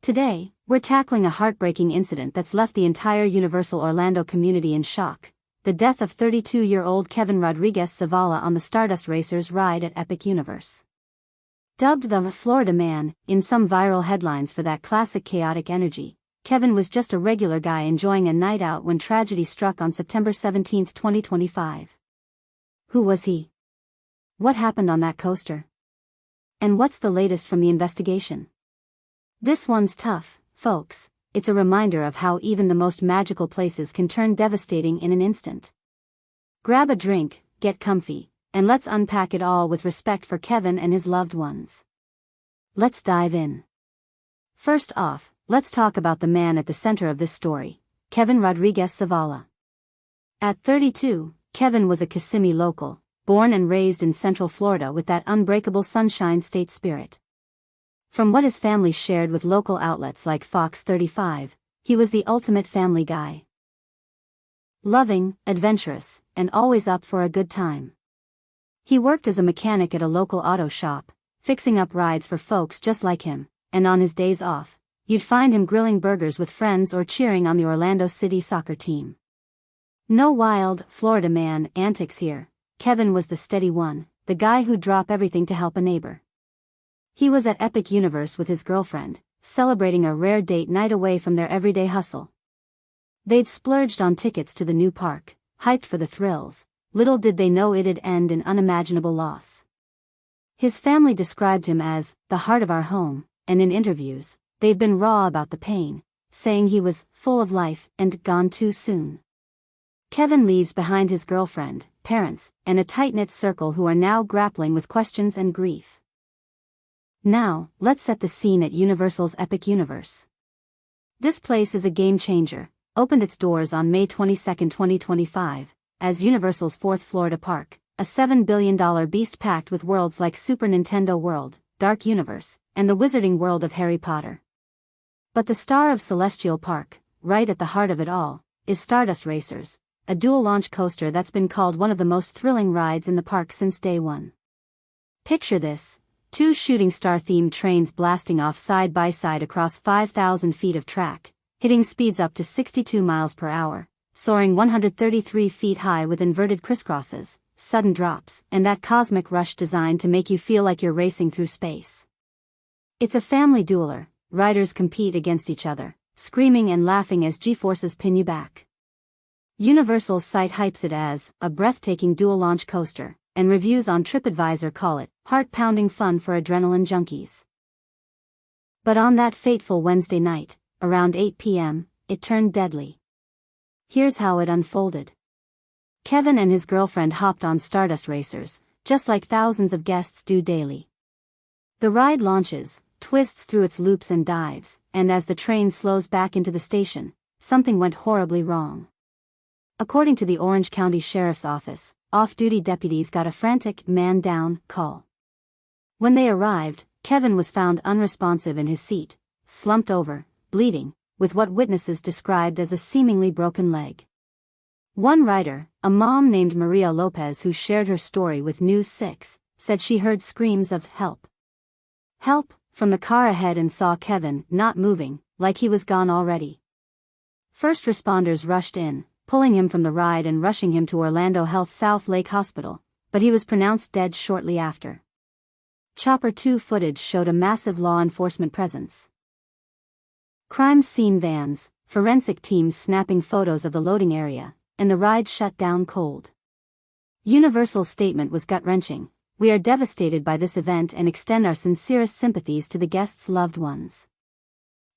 Today, we're tackling a heartbreaking incident that's left the entire Universal Orlando community in shock: the death of 32-year-old Kevin Rodriguez Zavala on the Stardust Racers ride at Epic Universe. Dubbed the Florida Man in some viral headlines for that classic chaotic energy, Kevin was just a regular guy enjoying a night out when tragedy struck on September 17, 2025. Who was he? What happened on that coaster? And what's the latest from the investigation? This one's tough, folks. It's a reminder of how even the most magical places can turn devastating in an instant. Grab a drink, get comfy, and let's unpack it all with respect for Kevin and his loved ones. Let's dive in. First off, let's talk about the man at the center of this story, Kevin Rodriguez Zavala. At 32, Kevin was a Kissimmee local, born and raised in Central Florida with that unbreakable Sunshine State spirit. From what his family shared with local outlets like Fox 35, he was the ultimate family guy. Loving, adventurous, and always up for a good time. He worked as a mechanic at a local auto shop, fixing up rides for folks just like him, and on his days off, you'd find him grilling burgers with friends or cheering on the Orlando City soccer team. No wild, Florida man antics here. Kevin was the steady one, the guy who'd drop everything to help a neighbor. He was at Epic Universe with his girlfriend, celebrating a rare date night away from their everyday hustle. They'd splurged on tickets to the new park, hyped for the thrills. Little did they know it'd end in unimaginable loss. His family described him as the heart of our home, and in interviews, they'd been raw about the pain, saying he was full of life and gone too soon. Kevin leaves behind his girlfriend, parents, and a tight-knit circle who are now grappling with questions and grief. Now, let's set the scene at Universal's Epic Universe. This place is a game-changer, opened its doors on May 22, 2025, as Universal's fourth Florida park, a $7 billion beast packed with worlds like Super Nintendo World, Dark Universe, and the wizarding world of Harry Potter. But the star of Celestial Park, right at the heart of it all, is Stardust Racers, a dual-launch coaster that's been called one of the most thrilling rides in the park since day one. Picture this: two shooting star-themed trains blasting off side by side across 5,000 feet of track, hitting speeds up to 62 miles per hour, soaring 133 feet high with inverted crisscrosses, sudden drops, and that cosmic rush designed to make you feel like you're racing through space. It's a family dueler. Riders compete against each other, screaming and laughing as G-forces pin you back. Universal's site hypes it as a breathtaking dual-launch coaster, and reviews on TripAdvisor call it heart-pounding fun for adrenaline junkies. But on that fateful Wednesday night, around 8 p.m., it turned deadly. Here's how it unfolded. Kevin and his girlfriend hopped on Stardust Racers, just like thousands of guests do daily. The ride launches, twists through its loops and dives, and as the train slows back into the station, something went horribly wrong. According to the Orange County Sheriff's Office, off-duty deputies got a frantic "man down" call. When they arrived, Kevin was found unresponsive in his seat, slumped over, bleeding, with what witnesses described as a seemingly broken leg. One rider, a mom named Maria Lopez who shared her story with News 6, said she heard screams of "help! Help!" from the car ahead and saw Kevin not moving, like he was gone already. First responders rushed in, pulling him from the ride and rushing him to Orlando Health South Lake Hospital, but he was pronounced dead shortly after. Chopper 2 footage showed a massive law enforcement presence. Crime scene vans, forensic teams snapping photos of the loading area, and the ride shut down cold. Universal's statement was gut-wrenching: "We are devastated by this event and extend our sincerest sympathies to the guests' loved ones.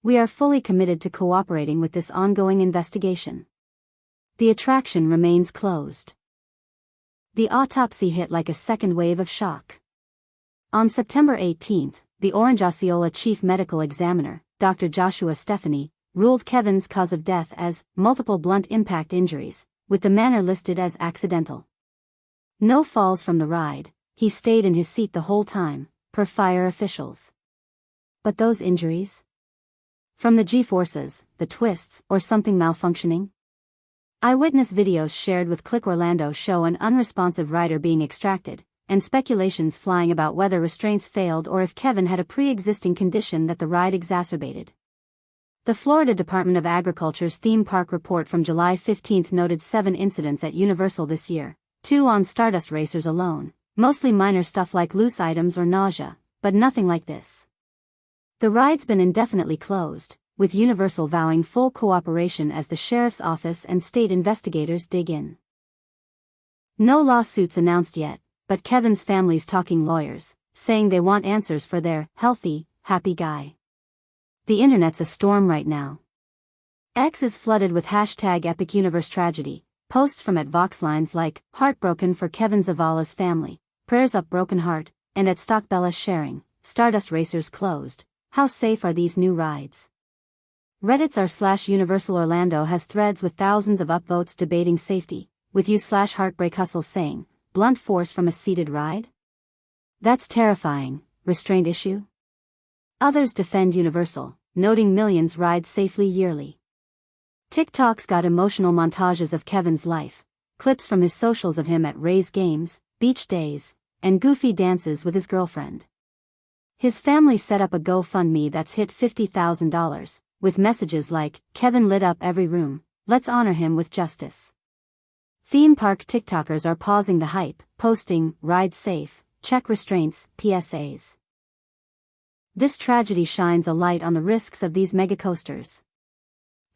We are fully committed to cooperating with this ongoing investigation. The attraction remains closed." The autopsy hit like a second wave of shock. On September 18, the Orange Osceola chief medical examiner, Dr. Joshua Stephanie, ruled Kevin's cause of death as multiple blunt impact injuries, with the manner listed as accidental. No falls from the ride. He stayed in his seat the whole time, per fire officials. But those injuries? From the G-forces, the twists, or something malfunctioning? Eyewitness videos shared with Click Orlando show an unresponsive rider being extracted, and speculations flying about whether restraints failed or if Kevin had a pre-existing condition that the ride exacerbated. The Florida Department of Agriculture's theme park report from July 15 noted 7 incidents at Universal this year, 2 on Stardust Racers alone, mostly minor stuff like loose items or nausea, but nothing like this. The ride's been indefinitely closed, with Universal vowing full cooperation as the sheriff's office and state investigators dig in. No lawsuits announced yet, but Kevin's family's talking lawyers, saying they want answers for their healthy, happy guy. The internet's a storm right now. X is flooded with hashtag Epic Universe Tragedy, posts from @VoxLines like, heartbroken for Kevin Zavala's family, prayers up broken heart, and @StockBella sharing, Stardust Racers closed, how safe are these new rides? Reddit's r/Universal Orlando has threads with thousands of upvotes debating safety, with u/Heartbreak Hustle saying, blunt force from a seated ride? That's terrifying, restraint issue? Others defend Universal, noting millions ride safely yearly. TikTok's got emotional montages of Kevin's life, clips from his socials of him at Rays games, beach days, and goofy dances with his girlfriend. His family set up a GoFundMe that's hit $50,000, with messages like, Kevin lit up every room, let's honor him with justice. Theme park TikTokers are pausing the hype, posting, ride safe, check restraints, PSAs. This tragedy shines a light on the risks of these megacoasters.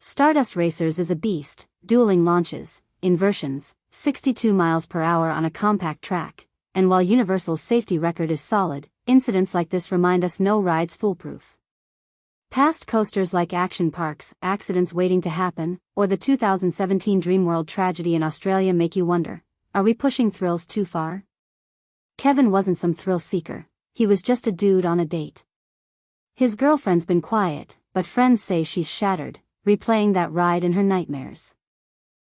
Stardust Racers is a beast, dueling launches, inversions, 62 miles per hour on a compact track, and while Universal's safety record is solid, incidents like this remind us no ride's foolproof. Past coasters like Action Park's accidents waiting to happen, or the 2017 Dreamworld tragedy in Australia make you wonder, are we pushing thrills too far? Kevin wasn't some thrill seeker, he was just a dude on a date. His girlfriend's been quiet, but friends say she's shattered, replaying that ride in her nightmares.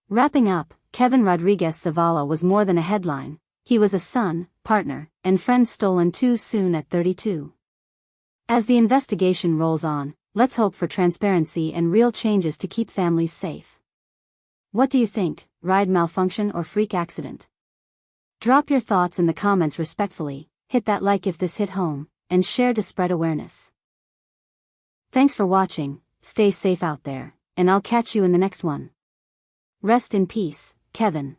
Wrapping up, Kevin Rodriguez Zavala was more than a headline, he was a son, partner, and friend stolen too soon at 32. As the investigation rolls on, let's hope for transparency and real changes to keep families safe. What do you think, ride malfunction or freak accident? Drop your thoughts in the comments respectfully, hit that like if this hit home, and share to spread awareness. Thanks for watching, stay safe out there, and I'll catch you in the next one. Rest in peace, Kevin.